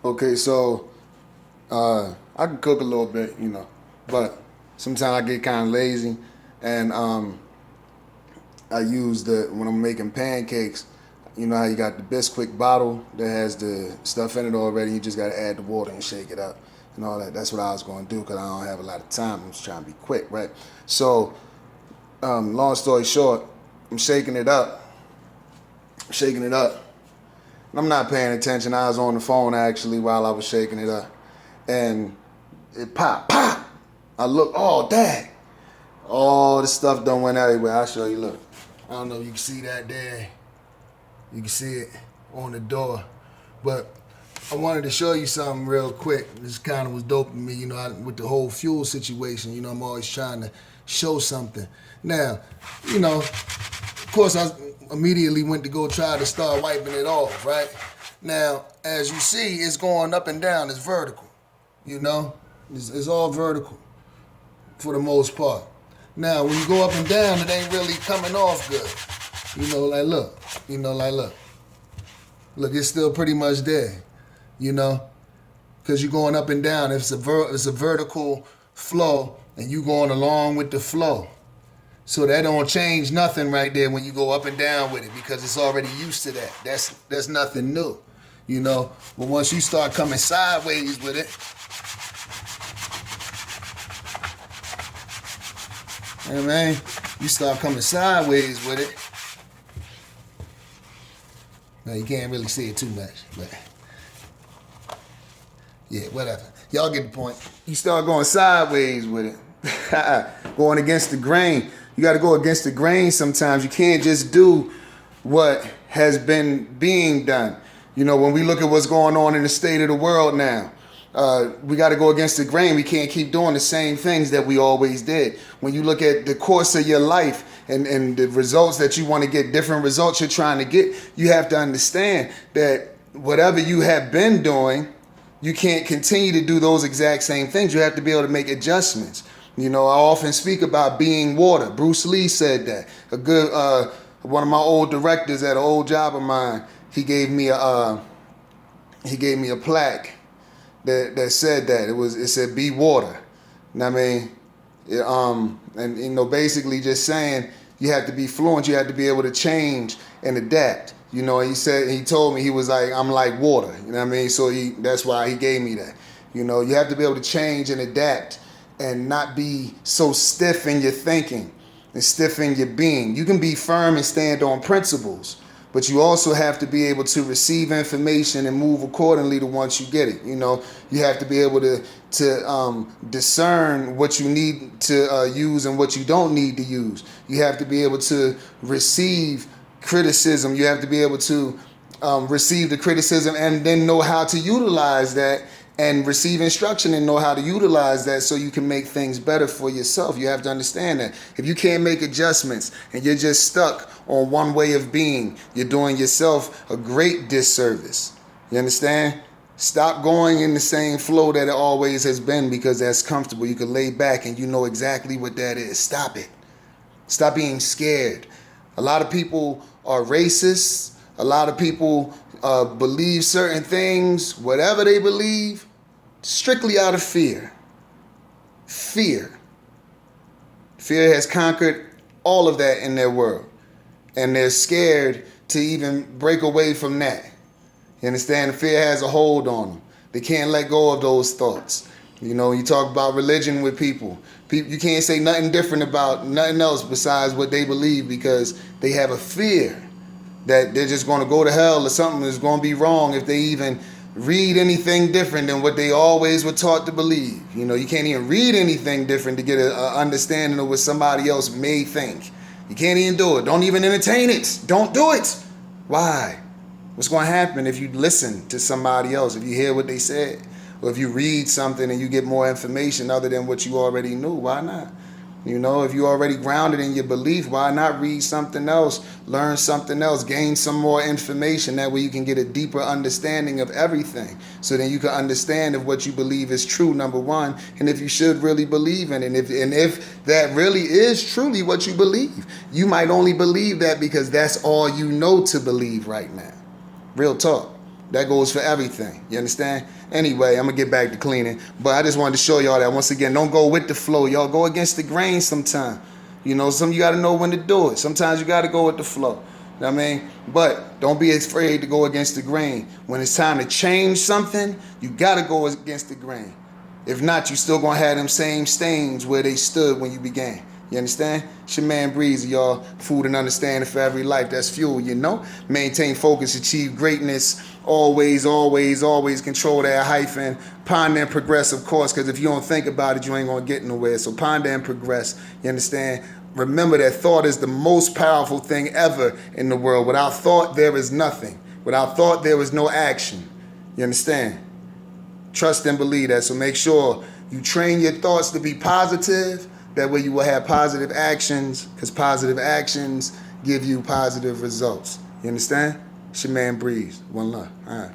Okay, so I can cook a little bit, but sometimes I get kind of lazy, and I use when I'm making pancakes. You know how you got the Bisquick bottle that has the stuff in it already. You just got to add the water and shake it up and all that. That's what I was going to do because I don't have a lot of time. I'm just trying to be quick, right? So, long story short, I'm shaking it up. And I'm not paying attention. I was on the phone actually while I was shaking it up, and it pop. I look, oh dang, all the stuff done went everywhere. I'll show you. Look, I don't know if you can see that there. You can see it on the door. But I wanted to show you something real quick. This kind of was dope to me, with the whole fuel situation. I'm always trying to show something. Now, of course, I immediately went to go try to start wiping it off, right? Now, as you see, it's going up and down. It's vertical, It's all vertical for the most part. Now, when you go up and down, it ain't really coming off good. Look. Look, it's still pretty much there, because you're going up and down. It's a vertical flow, and you going along with the flow. So that don't change nothing right there when you go up and down with it, because it's already used to that. That's nothing new, But once you start coming sideways with it, you start coming sideways with it. Now you can't really see it too much, but yeah, whatever. Y'all get the point. You start going sideways with it, going against the grain. You got to go against the grain sometimes. You can't just do what has been being done. When we look at what's going on in the state of the world now, we got to go against the grain. We can't keep doing the same things that we always did. When you look at the course of your life and the results that you want to get, different results you're trying to get, you have to understand that whatever you have been doing, you can't continue to do those exact same things. You have to be able to make adjustments. I often speak about being water. Bruce Lee said that. A good one of my old directors at an old job of mine, he gave me a plaque that said that. It said be water. Basically just saying you have to be fluent, you have to be able to change and adapt. He told me, he was like, I'm like water. So that's why he gave me that. You have to be able to change and adapt and not be so stiff in your thinking and stiff in your being. You can be firm and stand on principles, but you also have to be able to receive information and move accordingly to once you get it. You have to be able to discern what you need to use and what you don't need to use. You have to be able to receive criticism. You have to be able to receive the criticism and then know how to utilize that, and receive instruction and know how to utilize that so you can make things better for yourself. You have to understand that. If you can't make adjustments and you're just stuck on one way of being, you're doing yourself a great disservice. You understand? Stop going in the same flow that it always has been, because that's comfortable. You can lay back and you know exactly what that is. Stop it. Stop being scared. A lot of people are racist. A lot of people believe certain things, whatever they believe, strictly out of fear. Fear. Fear has conquered all of that in their world. And they're scared to even break away from that. You understand? Fear has a hold on them. They can't let go of those thoughts. You talk about religion with people. You can't say nothing different about nothing else besides what they believe, because they have a fear that they're just going to go to hell, or something is going to be wrong if they even read anything different than what they always were taught to believe. You can't even read anything different to get an understanding of what somebody else may think. You can't even do it. Don't even entertain it. Don't do it. Why? What's going to happen if you listen to somebody else, if you hear what they said, or if you read something and you get more information other than what you already knew? Why not? If you're already grounded in your belief, why not read something else, learn something else, gain some more information? That way you can get a deeper understanding of everything. So then you can understand if what you believe is true, number one, and if you should really believe in it. And if that really is truly what you believe. You might only believe that because that's all you know to believe right now. Real talk. That goes for everything. You understand? Anyway, I'm going to get back to cleaning. But I just wanted to show y'all that once again, don't go with the flow. Y'all go against the grain sometimes. You know, you got to know when to do it. Sometimes you got to go with the flow. You know what I mean? But don't be afraid to go against the grain. When it's time to change something, you got to go against the grain. If not, you still going to have them same stains where they stood when you began. You understand? It's your man Breezy, y'all. Food and understanding for every life. That's fuel, you know? Maintain focus, achieve greatness. Always, always, always control that hyphen. Ponder and progress, of course, because if you don't think about it, you ain't going to get nowhere. So ponder and progress. You understand? Remember that thought is the most powerful thing ever in the world. Without thought, there is nothing. Without thought, there is no action. You understand? Trust and believe that. So make sure you train your thoughts to be positive. That way you will have positive actions, because positive actions give you positive results. You understand? It's your man Breeze. One love. All right.